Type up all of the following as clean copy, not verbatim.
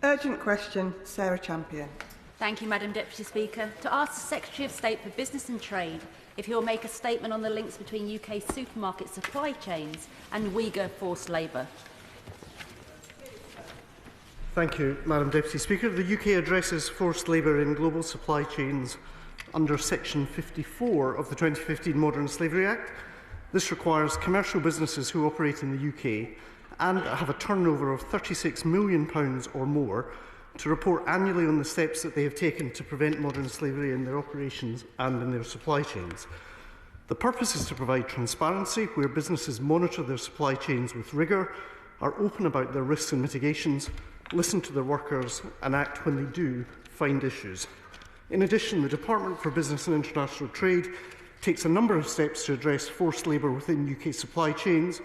Urgent question, Sarah Champion. Thank you, Madam Deputy Speaker. To ask the Secretary of State for Business and Trade if he will make a statement on the links between UK supermarket supply chains and Uyghur forced labour. Thank you, Madam Deputy Speaker. The UK addresses forced labour in global supply chains under Section 54 of the 2015 Modern Slavery Act. This requires commercial businesses who operate in the UK and have a turnover of £36 million or more to report annually on the steps that they have taken to prevent modern slavery in their operations and in their supply chains. The purpose is to provide transparency where businesses monitor their supply chains with rigour, are open about their risks and mitigations, listen to their workers and act when they do find issues. In addition, the Department for Business and International Trade takes a number of steps to address forced labour within UK supply chains.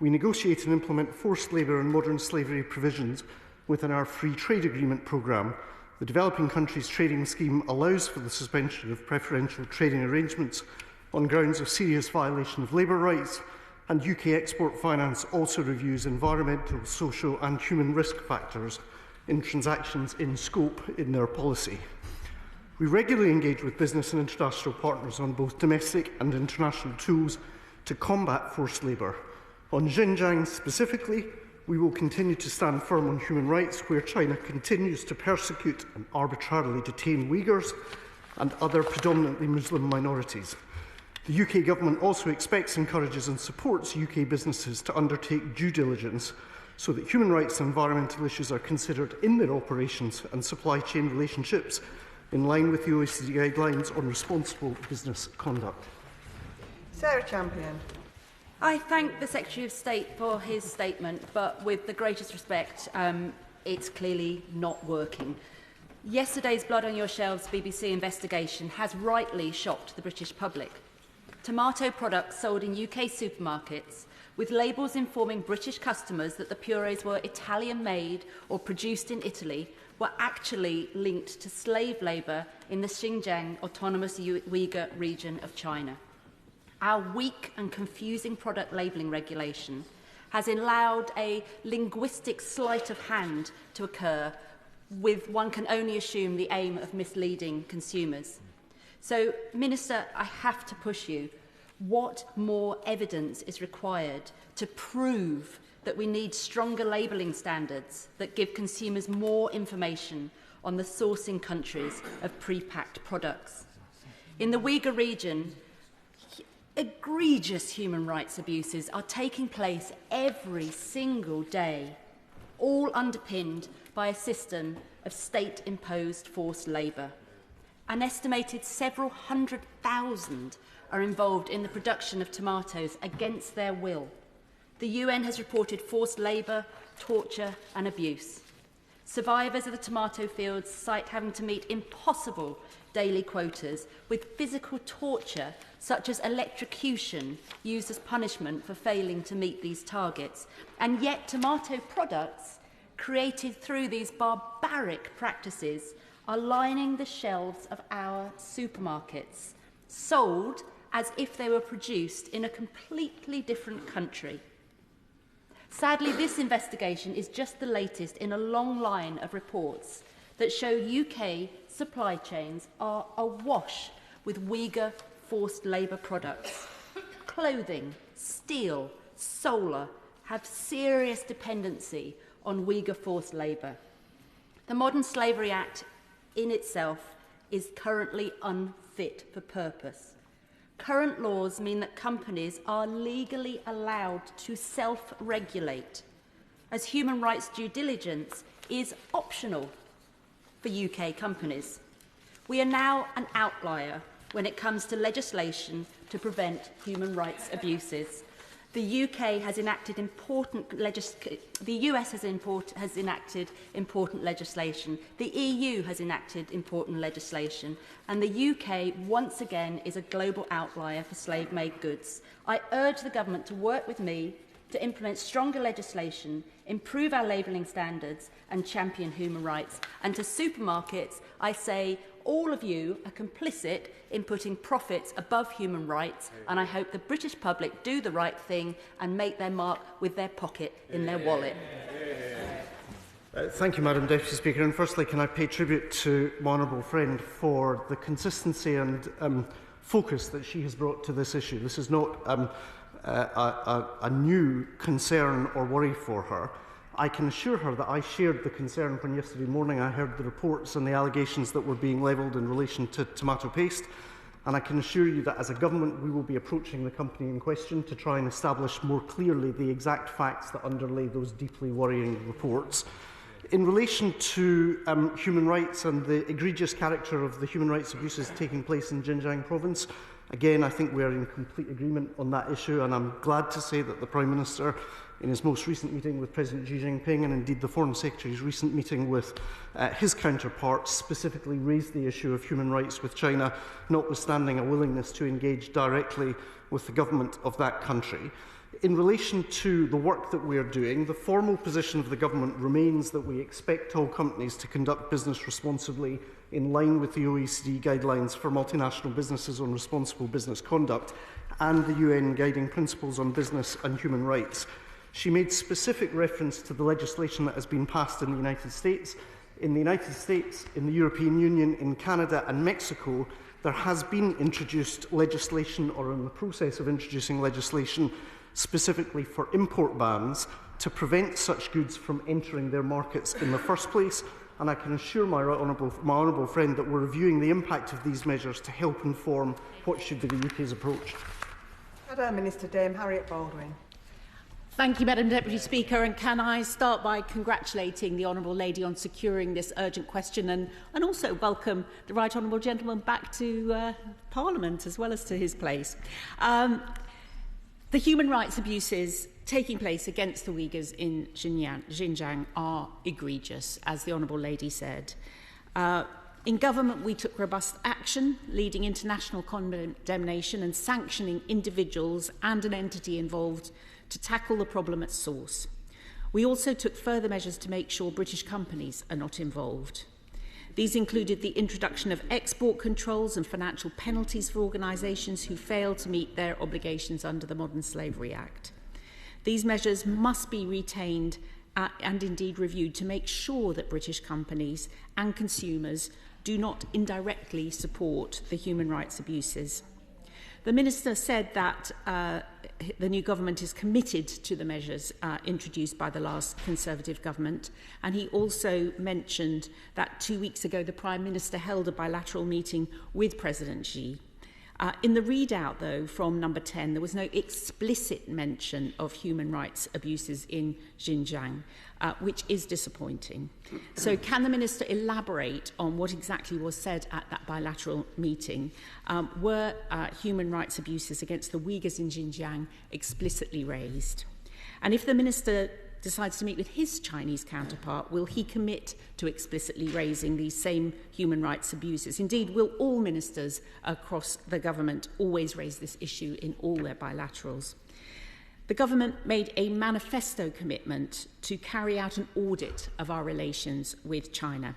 We negotiate and implement forced labour and modern slavery provisions within our Free Trade Agreement programme. The Developing Countries Trading Scheme allows for the suspension of preferential trading arrangements on grounds of serious violation of labour rights, and UK Export Finance also reviews environmental, social and human risk factors in transactions in scope in their policy. We regularly engage with business and international partners on both domestic and international tools to combat forced labour. On Xinjiang specifically, we will continue to stand firm on human rights where China continues to persecute and arbitrarily detain Uyghurs and other predominantly Muslim minorities. The UK Government also expects, encourages and supports UK businesses to undertake due diligence so that human rights and environmental issues are considered in their operations and supply chain relationships in line with the OECD guidelines on responsible business conduct. Sarah Champion. I thank the Secretary of State for his statement, but with the greatest respect, it's clearly not working. Yesterday's Blood on Your Shelves BBC investigation has rightly shocked the British public. Tomato products sold in UK supermarkets with labels informing British customers that the purees were Italian-made or produced in Italy were actually linked to slave labour in the Xinjiang Autonomous Uyghur region of China. Our weak and confusing product labelling regulation has allowed a linguistic sleight of hand to occur with, one can only assume, the aim of misleading consumers. So, Minister, I have to push you. What more evidence is required to prove that we need stronger labelling standards that give consumers more information on the sourcing countries of pre-packed products? In the Uyghur region, egregious human rights abuses are taking place every single day, all underpinned by a system of state-imposed forced labour. An estimated several 100,000 are involved in the production of tomatoes against their will. The UN has reported forced labour, torture and abuse. Survivors of the tomato fields cite having to meet impossible daily quotas with physical torture such as electrocution used as punishment for failing to meet these targets. And yet tomato products created through these barbaric practices are lining the shelves of our supermarkets, sold as if they were produced in a completely different country. Sadly, this investigation is just the latest in a long line of reports that show UK supply chains are awash with Uyghur forced labour products. Clothing, steel, solar have serious dependency on Uyghur forced labour. The Modern Slavery Act in itself is currently unfit for purpose. Current laws mean that companies are legally allowed to self-regulate, as human rights due diligence is optional for UK companies. We are now an outlier when it comes to legislation to prevent human rights abuses. The UK has enacted the US has enacted important legislation. The EU has enacted important legislation. And the UK, once again, is a global outlier for slave-made goods. I urge the government to work with me to implement stronger legislation, improve our labelling standards and champion human rights. And to supermarkets, I say all of you are complicit in putting profits above human rights, and I hope the British public do the right thing and make their mark with their pocket in their wallet. Thank you, Madam Deputy Speaker. And firstly, can I pay tribute to my honourable friend for the consistency and focus that she has brought to this issue. This is not a new concern or worry for her. I can assure her that I shared the concern when yesterday morning I heard the reports and the allegations that were being levelled in relation to tomato paste. And I can assure you that as a government we will be approaching the company in question to try and establish more clearly the exact facts that underlay those deeply worrying reports. In relation to human rights and the egregious character of the human rights abuses taking place in Xinjiang province, again, I think we are in complete agreement on that issue, and I'm glad to say that the Prime Minister, in his most recent meeting with President Xi Jinping, and indeed the Foreign Secretary's recent meeting with his counterparts, specifically raised the issue of human rights with China, notwithstanding a willingness to engage directly with the government of that country. In relation to the work that we are doing, the formal position of the government remains that we expect all companies to conduct business responsibly in line with the OECD guidelines for multinational businesses on responsible business conduct and the UN guiding principles on business and human rights. She made specific reference to the legislation that has been passed in the United States. In the United States, in the European Union, in Canada and Mexico, there has been introduced legislation or in the process of introducing legislation specifically for import bans to prevent such goods from entering their markets in the first place. And I can assure my honourable friend that we're reviewing the impact of these measures to help inform what should be the UK's approach. Madam Minister Dame Harriett Baldwin. Thank you, Madam Deputy Speaker. And can I start by congratulating the Honourable Lady on securing this urgent question and also welcome the Right Honourable Gentleman back to Parliament as well as to his place. The human rights abuses taking place against the Uyghurs in Xinjiang are egregious, as the Honourable Lady said. In government, we took robust action, leading international condemnation and sanctioning individuals and an entity involved to tackle the problem at source. We also took further measures to make sure British companies are not involved. These included the introduction of export controls and financial penalties for organisations who fail to meet their obligations under the Modern Slavery Act. These measures must be retained and indeed reviewed to make sure that British companies and consumers do not indirectly support the human rights abuses. The Minister said that the new government is committed to the measures introduced by the last Conservative government, and he also mentioned that 2 weeks ago the Prime Minister held a bilateral meeting with President Xi. In the readout, though, from number 10, there was no explicit mention of human rights abuses in Xinjiang, which is disappointing. So can the Minister elaborate on what exactly was said at that bilateral meeting? Were human rights abuses against the Uyghurs in Xinjiang explicitly raised? And if the Minister decides to meet with his Chinese counterpart, will he commit to explicitly raising these same human rights abuses? Indeed, will all ministers across the government always raise this issue in all their bilaterals? The government made a manifesto commitment to carry out an audit of our relations with China.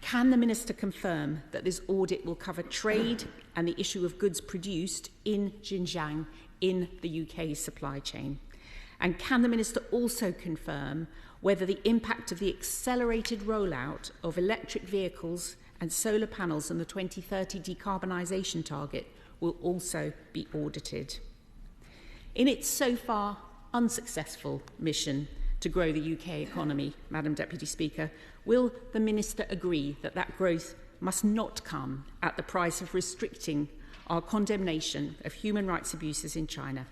Can the Minister confirm that this audit will cover trade and the issue of goods produced in Xinjiang in the UK supply chain? And can the Minister also confirm whether the impact of the accelerated rollout of electric vehicles and solar panels and the 2030 decarbonisation target will also be audited? In its so far unsuccessful mission to grow the UK economy, Madam Deputy Speaker, will the Minister agree that that growth must not come at the price of restricting our condemnation of human rights abuses in China?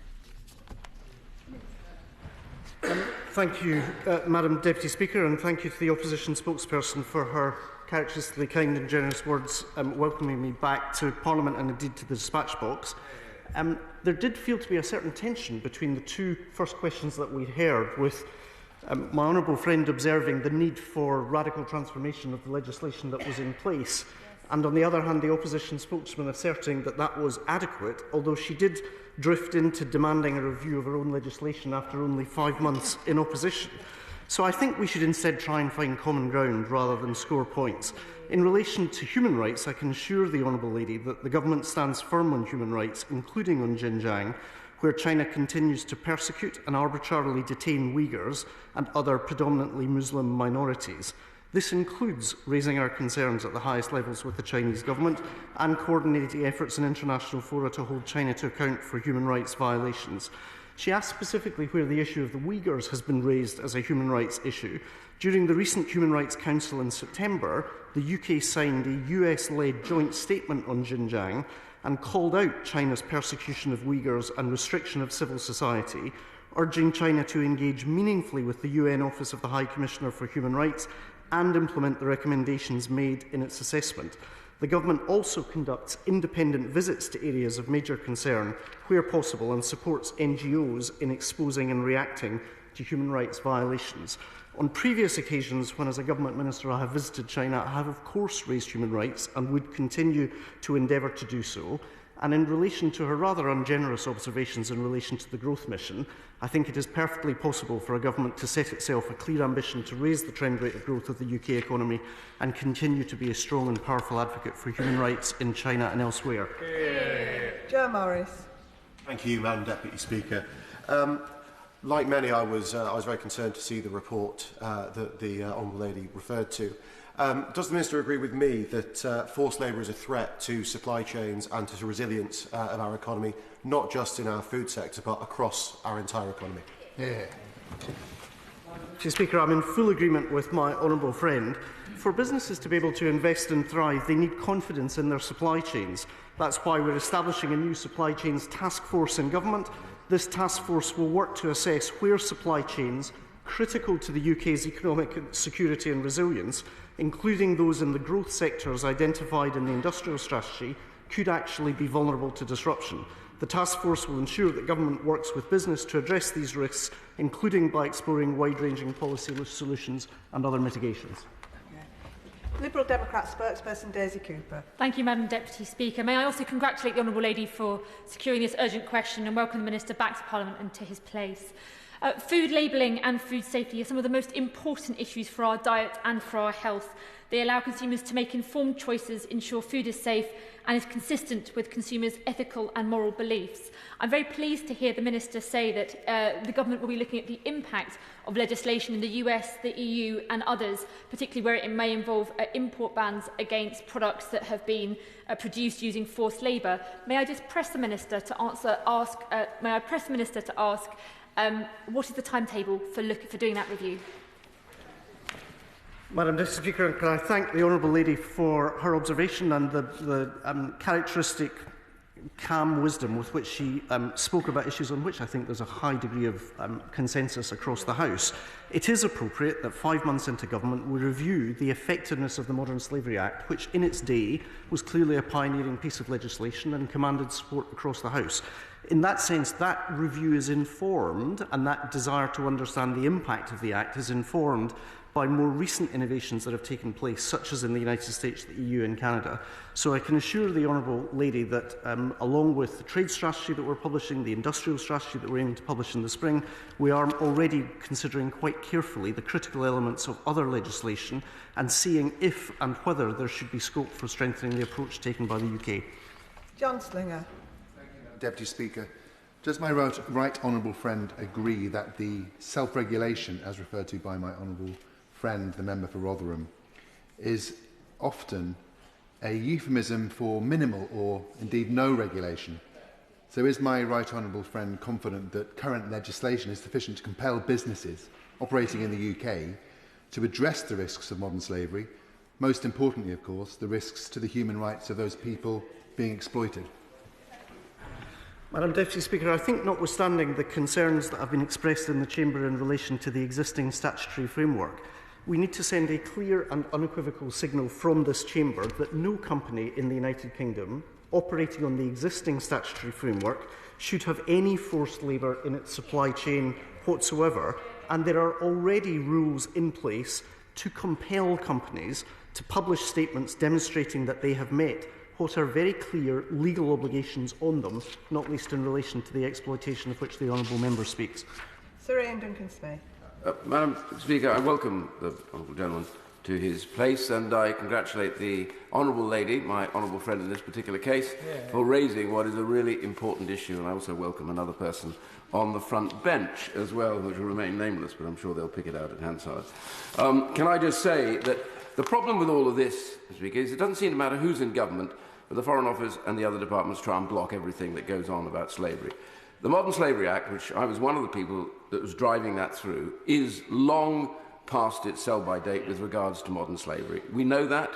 Thank you, Madam Deputy Speaker, and thank you to the Opposition spokesperson for her characteristically kind and generous words welcoming me back to Parliament and indeed to the dispatch box. There did feel to be a certain tension between the two first questions that we heard, with my honourable friend observing the need for radical transformation of the legislation that was in place, and on the other hand the opposition spokesman asserting that that was adequate, although she did drift into demanding a review of her own legislation after only 5 months in opposition. So I think we should instead try and find common ground rather than score points. In relation to human rights, I can assure the Honourable Lady that the Government stands firm on human rights, including on Xinjiang, where China continues to persecute and arbitrarily detain Uyghurs and other predominantly Muslim minorities. This includes raising our concerns at the highest levels with the Chinese government and coordinating efforts in international fora to hold China to account for human rights violations. She asked specifically where the issue of the Uyghurs has been raised as a human rights issue. During the recent Human Rights Council in September, the UK signed a US-led joint statement on Xinjiang and called out China's persecution of Uyghurs and restriction of civil society, urging China to engage meaningfully with the UN Office of the High Commissioner for Human Rights and implement the recommendations made in its assessment. The government also conducts independent visits to areas of major concern where possible and supports NGOs in exposing and reacting to human rights violations. On previous occasions, when as a government minister I have visited China, I have of course raised human rights and would continue to endeavour to do so. And in relation to her rather ungenerous observations in relation to the growth mission, I think it is perfectly possible for a government to set itself a clear ambition to raise the trend rate of growth of the UK economy and continue to be a strong and powerful advocate for human rights in China and elsewhere. Joe Morris. Thank you, Madam Deputy Speaker. Like many, I was very concerned to see the report that the Honourable Lady referred to. Does the Minister agree with me that forced labour is a threat to supply chains and to the resilience of our economy, not just in our food sector, but across our entire economy? Yeah. Mr. Speaker, I'm in full agreement with my honourable friend. For businesses to be able to invest and thrive, they need confidence in their supply chains. That's why we're establishing a new supply chains task force in government. This task force will work to assess where supply chains critical to the UK's economic security and resilience, including those in the growth sectors identified in the industrial strategy, could actually be vulnerable to disruption. The task force will ensure that government works with business to address these risks, including by exploring wide-ranging policy solutions and other mitigations. Liberal Democrat spokesperson Daisy Cooper. Thank you, Madam Deputy Speaker. May I also congratulate the Honourable Lady for securing this urgent question and welcome the Minister back to Parliament and to his place. Food labelling and food safety are some of the most important issues for our diet and for our health. They allow consumers to make informed choices, ensure food is safe and is consistent with consumers' ethical and moral beliefs. I'm very pleased to hear the Minister say that the Government will be looking at the impact of legislation in the US, the EU and others, particularly where it may involve import bans against products that have been produced using forced labour. May I just press the Minister to ask what is the timetable for doing that review? Madam Deputy Speaker, can I thank the Honourable Lady for her observation and the characteristic calm wisdom with which she spoke about issues on which I think there's a high degree of consensus across the House. It is appropriate that 5 months into government we review the effectiveness of the Modern Slavery Act, which in its day was clearly a pioneering piece of legislation and commanded support across the House. In that sense, that review is informed, and that desire to understand the impact of the Act is informed by more recent innovations that have taken place, such as in the United States, the EU and Canada. So I can assure the Honourable Lady that along with the trade strategy that we're publishing, the industrial strategy that we're aiming to publish in the spring, we are already considering quite carefully the critical elements of other legislation and seeing if and whether there should be scope for strengthening the approach taken by the UK. John Slinger. Deputy Speaker, does my right honourable friend agree that the self-regulation, as referred to by my honourable friend, the member for Rotherham, is often a euphemism for minimal or indeed no regulation? So is my right honourable friend confident that current legislation is sufficient to compel businesses operating in the UK to address the risks of modern slavery, most importantly, of course, the risks to the human rights of those people being exploited? Madam Deputy Speaker, I think notwithstanding the concerns that have been expressed in the Chamber in relation to the existing statutory framework, we need to send a clear and unequivocal signal from this Chamber that no company in the United Kingdom operating on the existing statutory framework should have any forced labour in its supply chain whatsoever, and there are already rules in place to compel companies to publish statements demonstrating that they have met what are very clear legal obligations on them, not least in relation to the exploitation of which the Honourable Member speaks. Sir Ian Duncan-Smith. Madam Speaker, I welcome the Honourable Gentleman to his place, and I congratulate the honourable lady, my honourable friend in this particular case, for raising what is a really important issue, and I also welcome another person on the front bench as well, which will remain nameless, but I'm sure they'll pick it out at Hansard. Can I just say that the problem with all of this, Mr. Speaker, is it doesn't seem to matter who's in government, but the Foreign Office and the other departments try and block everything that goes on about slavery. The Modern Slavery Act, which I was one of the people that was driving that through, is long past its sell-by date with regards to modern slavery. We know that.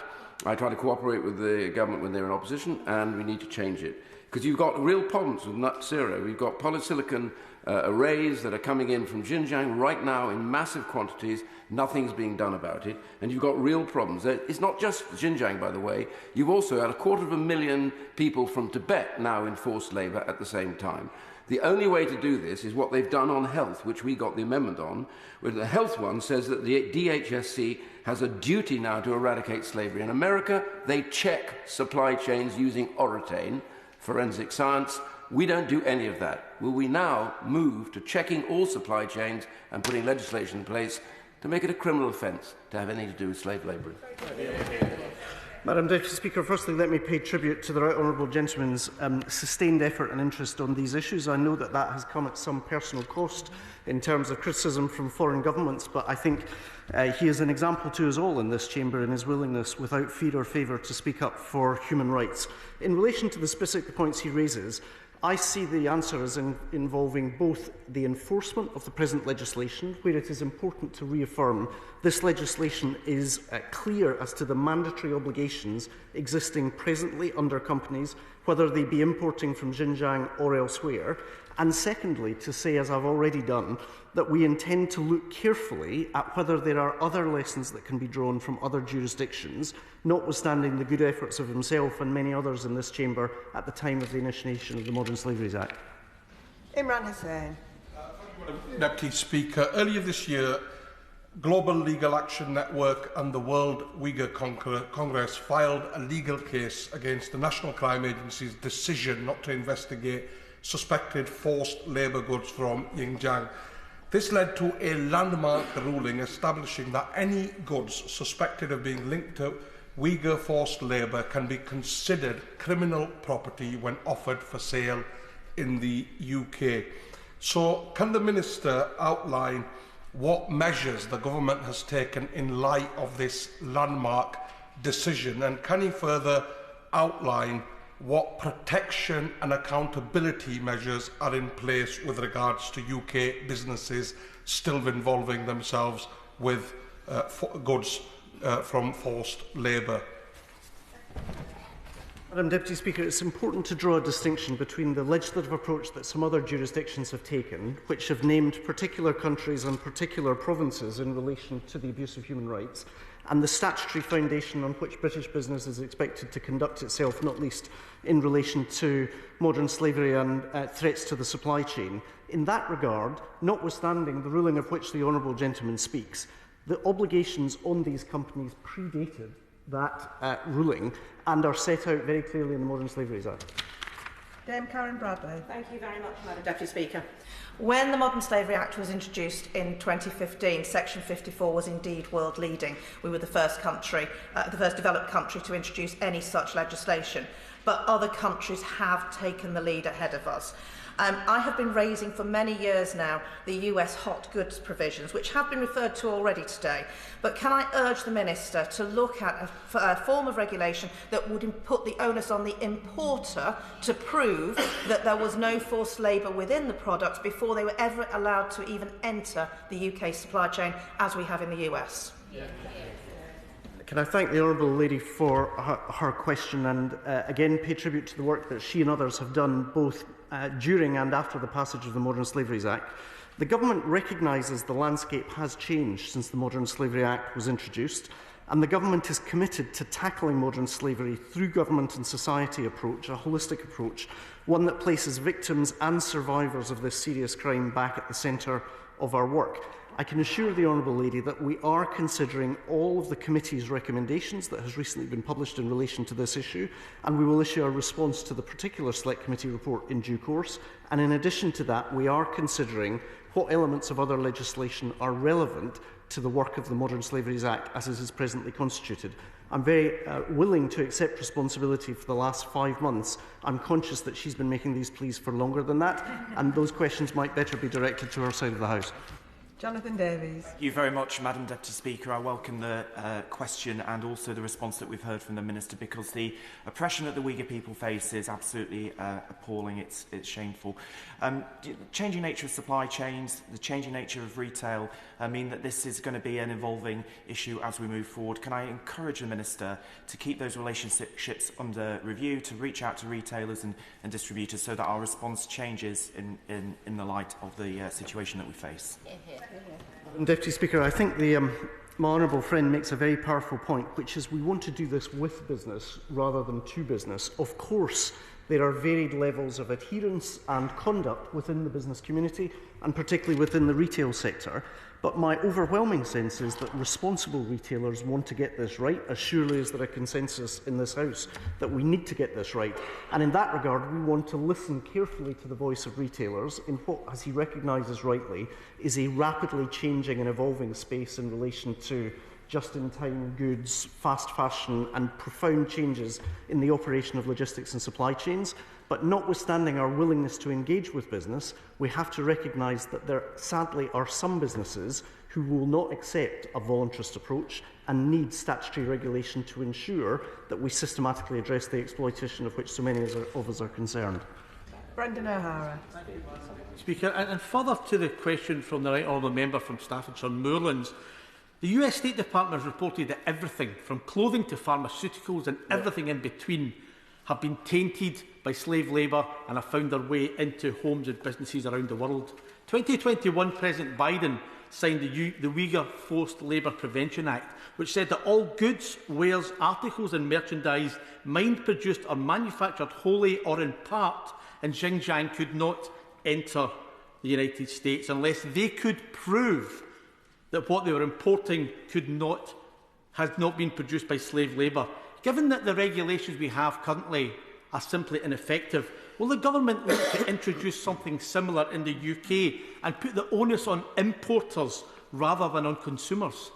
I try to cooperate with the government when they're in opposition, and we need to change it. Because you've got real problems with nut zero. We've got polysilicon arrays that are coming in from Xinjiang right now in massive quantities. Nothing's being done about it. And you've got real problems. It's not just Xinjiang, by the way. You've also had 250,000 people from Tibet now in forced labour at the same time. The only way to do this is what they've done on health, which we got the amendment on, where the health one says that the DHSC has a duty now to eradicate slavery. In America, they check supply chains using Oratane, forensic science. We don't do any of that. Will we now move to checking all supply chains and putting legislation in place to make it a criminal offence to have anything to do with slave labouring? Madam Deputy Speaker, firstly, let me pay tribute to the Right Honourable Gentleman's sustained effort and interest on these issues. I know that that has come at some personal cost in terms of criticism from foreign governments, but I think he is an example to us all in this chamber in his willingness, without fear or favour, to speak up for human rights. In relation to the specific points he raises, I see the answer as involving both the enforcement of the present legislation, where it is important to reaffirm this legislation is clear as to the mandatory obligations existing presently under companies, whether they be importing from Xinjiang or elsewhere, and secondly, to say, as I've already done, that we intend to look carefully at whether there are other lessons that can be drawn from other jurisdictions, notwithstanding the good efforts of himself and many others in this chamber at the time of the initiation of the Modern Slaveries Act. Imran Hussain. Deputy Speaker, earlier this year, Global Legal Action Network and the World Uyghur Congress filed a legal case against the National Crime Agency's decision not to investigate suspected forced labour goods from Xinjiang. This led to a landmark ruling establishing that any goods suspected of being linked to Uyghur forced labour can be considered criminal property when offered for sale in the UK. So, can the Minister outline what measures the government has taken in light of this landmark decision, and can he further outline what protection and accountability measures are in place with regards to UK businesses still involving themselves with goods from forced labour? Madam Deputy Speaker, it's important to draw a distinction between the legislative approach that some other jurisdictions have taken, which have named particular countries and particular provinces in relation to the abuse of human rights, and the statutory foundation on which British business is expected to conduct itself, not least in relation to modern slavery and threats to the supply chain. In that regard, notwithstanding the ruling of which the Honourable Gentleman speaks, the obligations on these companies predated that ruling and are set out very clearly in the Modern Slaveries Act. Dame Karen Bradley. Thank you very much, Madam Deputy Speaker. When the Modern Slavery Act was introduced in 2015, Section 54 was indeed world leading. We were the first country, the first developed country to introduce any such legislation. But other countries have taken the lead ahead of us. I have been raising for many years now the US hot goods provisions, which have been referred to already today. But can I urge the Minister to look at a form of regulation that would put the onus on the importer to prove that there was no forced labour within the product before they were ever allowed to even enter the UK supply chain, as we have in the US? Can I thank the Honourable Lady for her question and again pay tribute to the work that she and others have done both during and after the passage of the Modern Slaveries Act. The Government recognises the landscape has changed since the Modern Slavery Act was introduced, and the Government is committed to tackling modern slavery through government and society approach, a holistic approach, one that places victims and survivors of this serious crime back at the centre of our work. I can assure the Honourable Lady that we are considering all of the committee's recommendations that has recently been published in relation to this issue, and we will issue a response to the particular Select Committee report in due course. And in addition to that, we are considering what elements of other legislation are relevant to the work of the Modern Slaveries Act as it is presently constituted. I'm very willing to accept responsibility for the last 5 months. I'm conscious that she's been making these pleas for longer than that, and those questions might better be directed to her side of the House. Jonathan Davies. Thank you very much, Madam Deputy Speaker. I welcome the question and also the response that we've heard from the Minister, because the oppression that the Uyghur people face is absolutely appalling. It's shameful. Changing nature of supply chains, the changing nature of retail mean that this is going to be an evolving issue as we move forward. Can I encourage the Minister to keep those relationships under review, to reach out to retailers and distributors so that our response changes in the light of the situation that we face? Deputy Speaker, I think my honourable friend makes a very powerful point, which is we want to do this with business rather than to business. Of course, there are varied levels of adherence and conduct within the business community, and particularly within the retail sector. But my overwhelming sense is that responsible retailers want to get this right, as surely as there a consensus in this House that we need to get this right. And in that regard, we want to listen carefully to the voice of retailers in what, as he recognises rightly, is a rapidly changing and evolving space in relation to just-in-time goods, fast fashion and profound changes in the operation of logistics and supply chains. But notwithstanding our willingness to engage with business, we have to recognise that there sadly are some businesses who will not accept a voluntarist approach and need statutory regulation to ensure that we systematically address the exploitation of which so many of us are concerned. Brendan O'Hara. Speaker, and further to the question from the Right Honourable Member from Staffordshire Moorlands, the US State Department has reported that everything, from clothing to pharmaceuticals and everything in between, have been tainted by slave labour and have found their way into homes and businesses around the world. 2021, President Biden signed the Uyghur Forced Labour Prevention Act, which said that all goods, wares, articles and merchandise mined, produced or manufactured wholly or in part in Xinjiang could not enter the United States unless they could prove that what they were importing had not been produced by slave labour. Given that the regulations we have currently are simply ineffective, will the government look to introduce something similar in the UK and put the onus on importers rather than on consumers?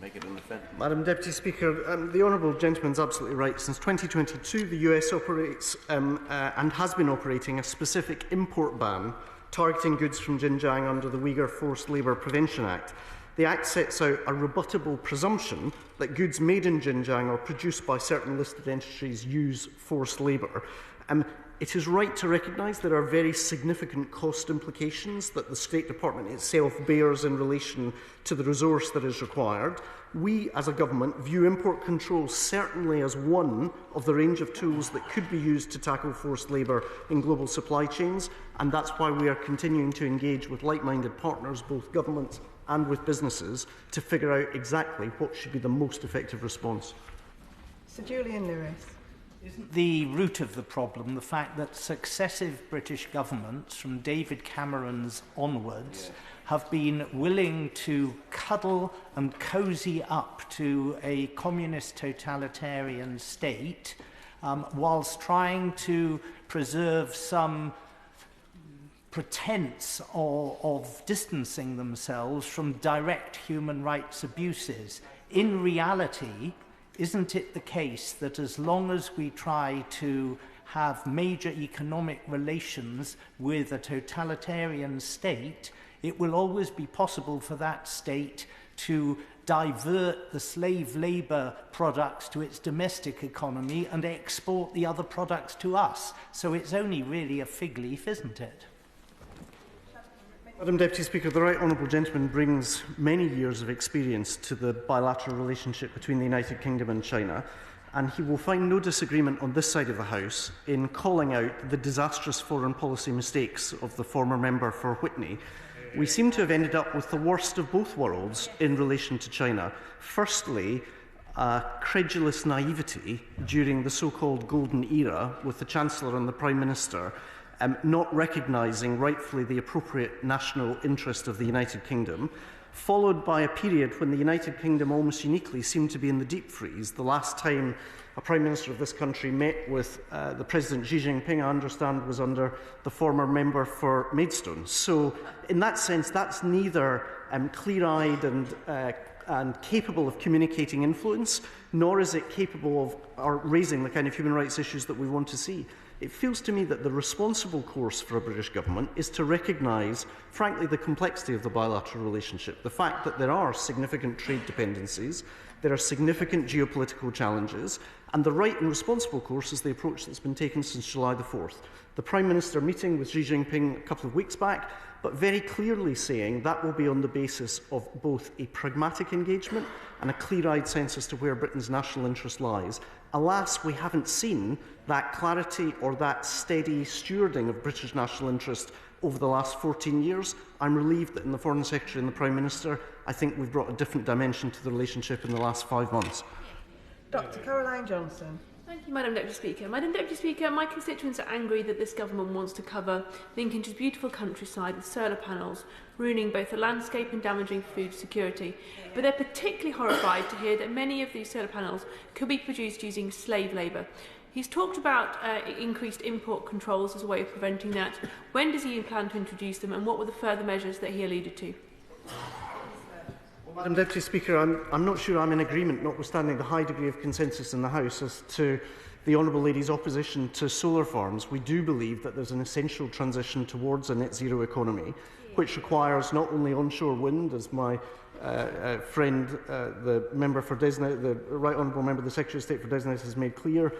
Make it an offence. Madam Deputy Speaker, the honourable gentleman is absolutely right. Since 2022, the US operates and has been operating a specific import ban targeting goods from Xinjiang under the Uyghur Forced Labour Prevention Act. The Act sets out a rebuttable presumption that goods made in Xinjiang or produced by certain listed entities use forced labour. It is right to recognise there are very significant cost implications that the State Department itself bears in relation to the resource that is required. We, as a government, view import control certainly as one of the range of tools that could be used to tackle forced labour in global supply chains, and that's why we are continuing to engage with like-minded partners, both government and with businesses, to figure out exactly what should be the most effective response. Sir Julian Lewis. Isn't the root of the problem the fact that successive British governments, from David Cameron's onwards, have been willing to cuddle and cosy up to a communist totalitarian state whilst trying to preserve some pretense of distancing themselves from direct human rights abuses? In reality, isn't it the case that as long as we try to have major economic relations with a totalitarian state, it will always be possible for that state to divert the slave labour products to its domestic economy and export the other products to us? So it's only really a fig leaf, isn't it? Madam Deputy Speaker, the Right Honourable Gentleman brings many years of experience to the bilateral relationship between the United Kingdom and China, and he will find no disagreement on this side of the House in calling out the disastrous foreign policy mistakes of the former member for Whitney. We seem to have ended up with the worst of both worlds in relation to China. Firstly, credulous naivety during the so-called golden era, with the Chancellor and the Prime Minister not recognising rightfully the appropriate national interest of the United Kingdom. followed by a period when the United Kingdom almost uniquely seemed to be in the deep freeze. The last time a Prime Minister of this country met with the President Xi Jinping, I understand, was under the former member for Maidstone. So in that sense, that's neither clear-eyed and capable of communicating influence, nor is it capable of raising the kind of human rights issues that we want to see. It feels to me that the responsible course for a British government is to recognise, frankly, the complexity of the bilateral relationship, the fact that there are significant trade dependencies, there are significant geopolitical challenges, and the right and responsible course is the approach that's been taken since July the 4th. The Prime Minister meeting with Xi Jinping a couple of weeks back, but very clearly saying that will be on the basis of both a pragmatic engagement and a clear-eyed sense as to where Britain's national interest lies. Alas, we haven't seen that clarity or that steady stewarding of British national interest over the last 14 years. I'm relieved that in the Foreign Secretary and the Prime Minister, I think we've brought a different dimension to the relationship in the last 5 months. Dr Caroline Johnson. Thank you, Madam Deputy Speaker. Madam Deputy Speaker, my constituents are angry that this government wants to cover Lincolnshire's beautiful countryside with solar panels, ruining both the landscape and damaging food security. But they're particularly horrified to hear that many of these solar panels could be produced using slave labour. He's talked about increased import controls as a way of preventing that. When does he plan to introduce them, and what were the further measures that he alluded to? Madam Deputy Speaker, I'm not sure I'm in agreement, notwithstanding the high degree of consensus in the House, as to the Honourable Lady's opposition to solar farms. We do believe that there's an essential transition towards a net zero economy, which requires not only onshore wind, as my friend, the member for Desnet, the Right Honourable Member of the Secretary of State for Desnet has made clear,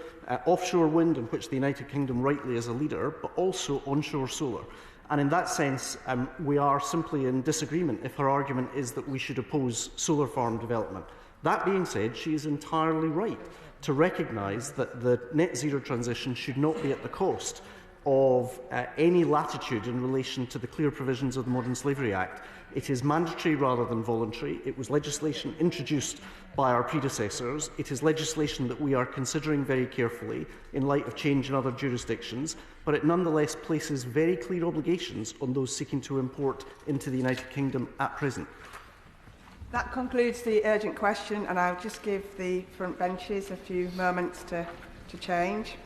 offshore wind, in which the United Kingdom rightly is a leader, but also onshore solar. And in that sense, we are simply in disagreement if her argument is that we should oppose solar farm development. That being said, she is entirely right to recognise that the net zero transition should not be at the cost of any latitude in relation to the clear provisions of the Modern Slavery Act. It is mandatory rather than voluntary. It was legislation introduced by our predecessors. It is legislation that we are considering very carefully in light of change in other jurisdictions, but it nonetheless places very clear obligations on those seeking to import into the United Kingdom at present. That concludes the urgent question, and I'll just give the front benches a few moments to change.